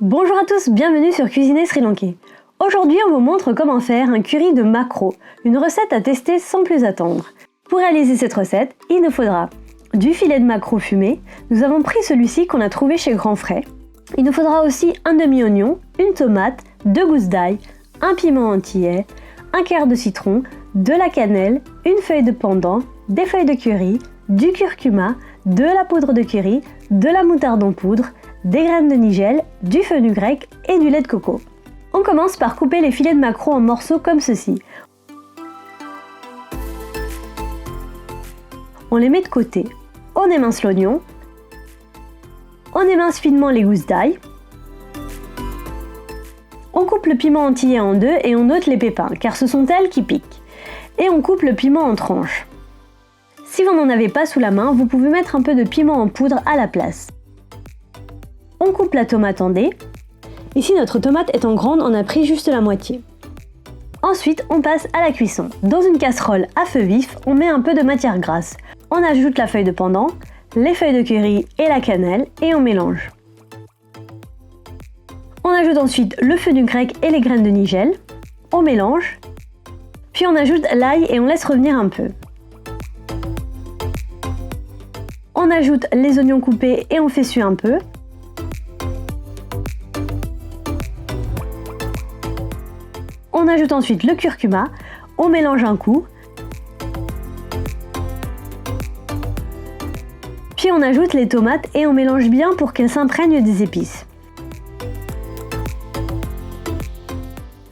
Bonjour à tous, bienvenue sur Cuisiner Sri Lankais. Aujourd'hui, on vous montre comment faire un curry de maquereau, une recette à tester sans plus attendre. Pour réaliser cette recette, il nous faudra du filet de maquereau fumé. Nous avons pris celui-ci qu'on a trouvé chez Grand Frais. Il nous faudra aussi un demi-oignon, une tomate, 2 gousses d'ail, un piment antillais, un quart de citron, de la cannelle, une feuille de pandan, des feuilles de curry, du curcuma, de la poudre de curry, de la moutarde en poudre, des graines de nigel, du fenugrec et du lait de coco. On commence par couper les filets de maquereau en morceaux comme ceci. On les met de côté. On émince l'oignon. On émince finement les gousses d'ail. On coupe le piment antillais en deux et on ôte les pépins, car ce sont elles qui piquent. Et on coupe le piment en tranches. Si vous n'en avez pas sous la main, vous pouvez mettre un peu de piment en poudre à la place. On coupe la tomate en dés. Ici, notre tomate étant grande, on a pris juste la moitié. Ensuite, on passe à la cuisson. Dans une casserole à feu vif, on met un peu de matière grasse. On ajoute la feuille de pandan, les feuilles de curry et la cannelle et on mélange. On ajoute ensuite le fenugrec et les graines de nigel. On mélange. Puis on ajoute l'ail et on laisse revenir un peu. On ajoute les oignons coupés et on fait suer un peu. On ajoute ensuite le curcuma, on mélange un coup. Puis on ajoute les tomates et on mélange bien pour qu'elles s'imprègnent des épices.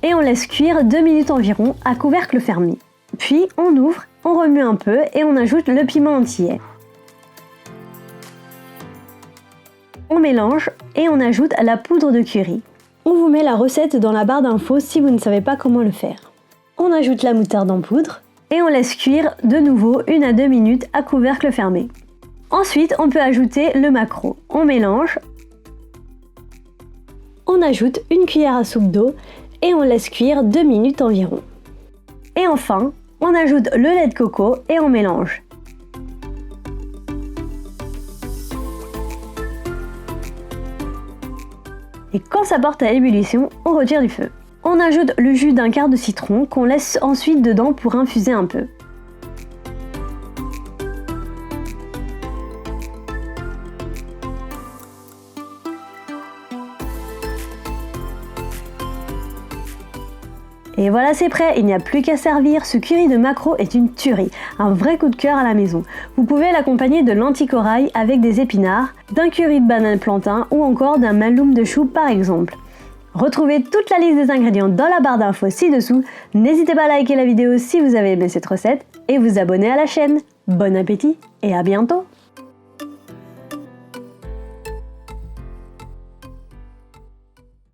Et on laisse cuire 2 minutes environ à couvercle fermé. Puis on ouvre, on remue un peu et on ajoute le piment antillais. On mélange et on ajoute la poudre de curry. On vous met la recette dans la barre d'infos si vous ne savez pas comment le faire. On ajoute la moutarde en poudre et on laisse cuire de nouveau 1 à 2 minutes à couvercle fermé. Ensuite, on peut ajouter le maquereau. On mélange. On ajoute une cuillère à soupe d'eau et on laisse cuire 2 minutes environ. Et enfin, on ajoute le lait de coco et on mélange. Et quand ça porte à ébullition, on retire du feu. On ajoute le jus d'un quart de citron qu'on laisse ensuite dedans pour infuser un peu. Et voilà, c'est prêt, il n'y a plus qu'à servir. Ce curry de maquereau est une tuerie, un vrai coup de cœur à la maison. Vous pouvez l'accompagner de lentilles corail avec des épinards, d'un curry de banane plantain ou encore d'un maloum de chou par exemple. Retrouvez toute la liste des ingrédients dans la barre d'infos ci-dessous. N'hésitez pas à liker la vidéo si vous avez aimé cette recette et vous abonner à la chaîne. Bon appétit et à bientôt!